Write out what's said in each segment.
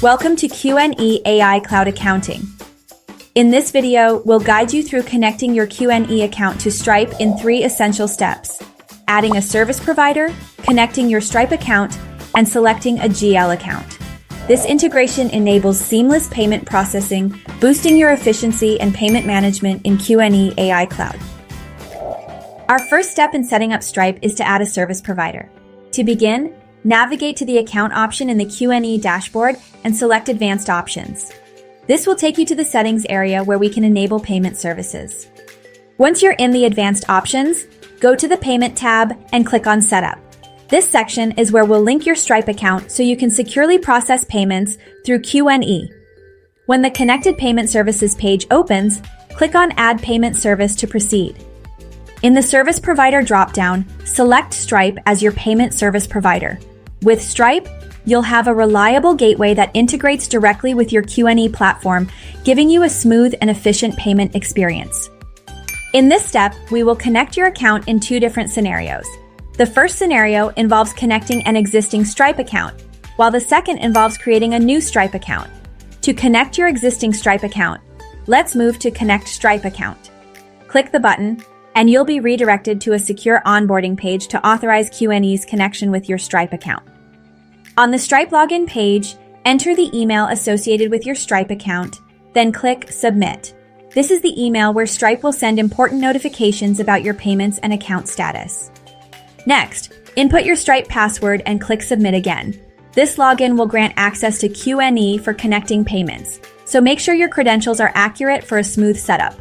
Welcome to QNE AI Cloud Accounting. In this video, we'll guide you through connecting your QNE account to Stripe in 3 essential steps: adding a service provider, connecting your Stripe account, and selecting a GL account. This integration enables seamless payment processing, boosting your efficiency and payment management in QNE AI Cloud. Our first step in setting up Stripe is to add a service provider. To begin, navigate to the account option in the QNE dashboard and select Advanced Options. This will take you to the settings area where we can enable payment services. Once you're in the Advanced Options, go to the Payment tab and click on Setup. This section is where we'll link your Stripe account so you can securely process payments through QNE. When the Connected Payment Services page opens, click on Add Payment Service to proceed. In the Service Provider dropdown, select Stripe as your payment service provider. With Stripe, you'll have a reliable gateway that integrates directly with your QNE platform, giving you a smooth and efficient payment experience. In this step, we will connect your account in 2 different scenarios. The first scenario involves connecting an existing Stripe account, while the second involves creating a new Stripe account. To connect your existing Stripe account, let's move to Connect Stripe Account. Click the button, and you'll be redirected to a secure onboarding page to authorize QNE's connection with your Stripe account. On the Stripe login page, enter the email associated with your Stripe account, then click Submit. This is the email where Stripe will send important notifications about your payments and account status. Next, input your Stripe password and click Submit again. This login will grant access to QNE for connecting payments, so make sure your credentials are accurate for a smooth setup.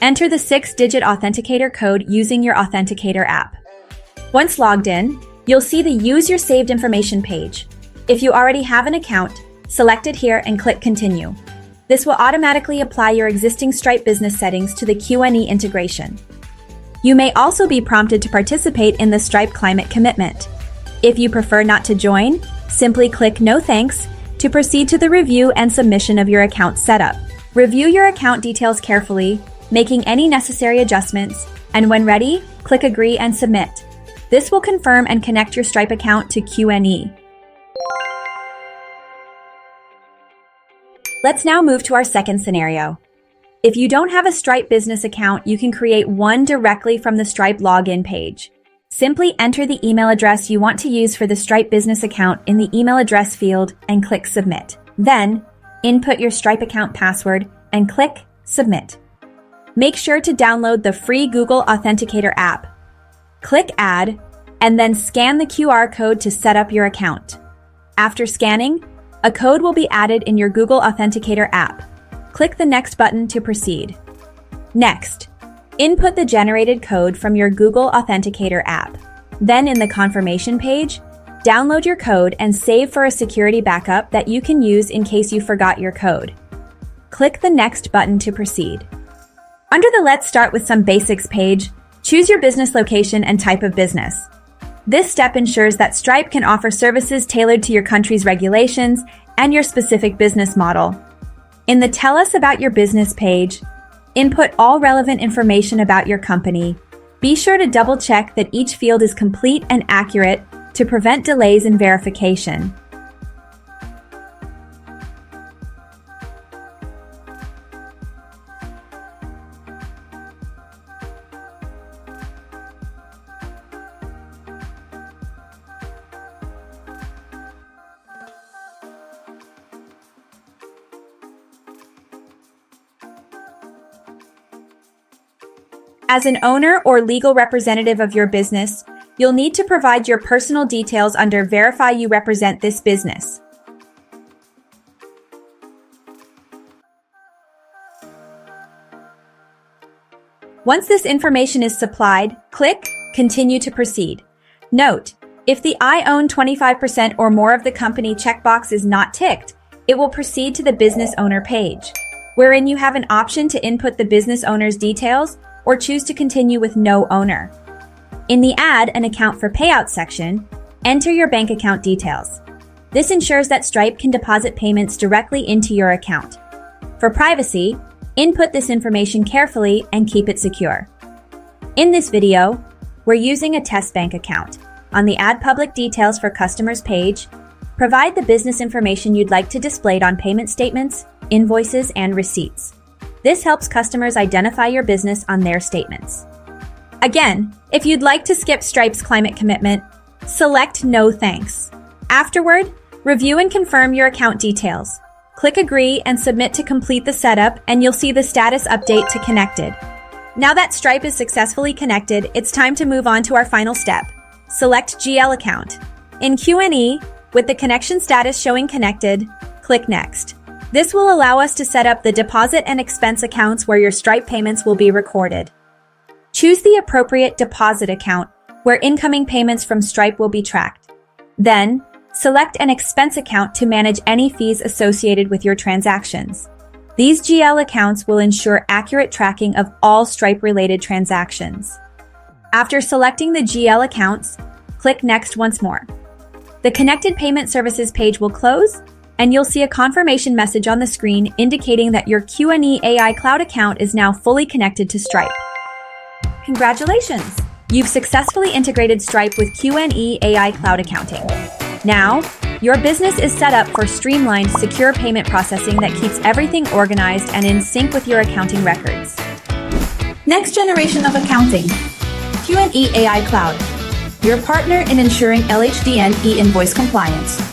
Enter the 6-digit authenticator code using your authenticator app. Once logged in, you'll see the Use Your Saved Information page. If you already have an account, select it here and click Continue. This will automatically apply your existing Stripe business settings to the QNE integration. You may also be prompted to participate in the Stripe Climate Commitment. If you prefer not to join, simply click No Thanks to proceed to the review and submission of your account setup. Review your account details carefully, making any necessary adjustments, and when ready, click Agree and Submit. This will confirm and connect your Stripe account to QNE. Let's now move to our second scenario. If you don't have a Stripe business account, you can create one directly from the Stripe login page. Simply enter the email address you want to use for the Stripe business account in the email address field and click Submit. Then, input your Stripe account password and click Submit. Make sure to download the free Google Authenticator app. Click Add, and then scan the QR code to set up your account. After scanning, a code will be added in your Google Authenticator app. Click the Next button to proceed. Next, input the generated code from your Google Authenticator app. Then in the confirmation page, download your code and save for a security backup that you can use in case you forgot your code. Click the Next button to proceed. Under the Let's Start with Some Basics page, choose your business location and type of business. This step ensures that Stripe can offer services tailored to your country's regulations and your specific business model. In the Tell Us About Your Business page, input all relevant information about your company. Be sure to double-check that each field is complete and accurate to prevent delays in verification. As an owner or legal representative of your business, you'll need to provide your personal details under Verify You Represent This Business. Once this information is supplied, click Continue to proceed. Note, if the I own 25% or more of the company checkbox is not ticked, it will proceed to the Business Owner page, wherein you have an option to input the business owner's details or choose to continue with no owner. In the Add an Account for Payout section, enter your bank account details. This ensures that Stripe can deposit payments directly into your account. For privacy, input this information carefully and keep it secure. In this video, we're using a test bank account. On the Add Public Details for Customers page, Provide the business information you'd like to display on payment statements, invoices, and receipts. This helps customers identify your business on their statements. Again, if you'd like to skip Stripe's climate commitment, select No Thanks. Afterward, review and confirm your account details. Click Agree and Submit to complete the setup, and you'll see the status update to Connected. Now that Stripe is successfully connected, it's time to move on to our final step. Select GL account. In QNE, with the connection status showing connected, click Next. This will allow us to set up the deposit and expense accounts where your Stripe payments will be recorded. Choose the appropriate deposit account, where incoming payments from Stripe will be tracked. Then, select an expense account to manage any fees associated with your transactions. These GL accounts will ensure accurate tracking of all Stripe-related transactions. After selecting the GL accounts, click Next once more. The Connected Payment Services page will close, and you'll see a confirmation message on the screen indicating that your QNE AI Cloud account is now fully connected to Stripe. Congratulations! You've successfully integrated Stripe with QNE AI Cloud Accounting. Now, your business is set up for streamlined, secure payment processing that keeps everything organized and in sync with your accounting records. Next generation of accounting. QNE AI Cloud, your partner in ensuring LHDN e-invoice compliance.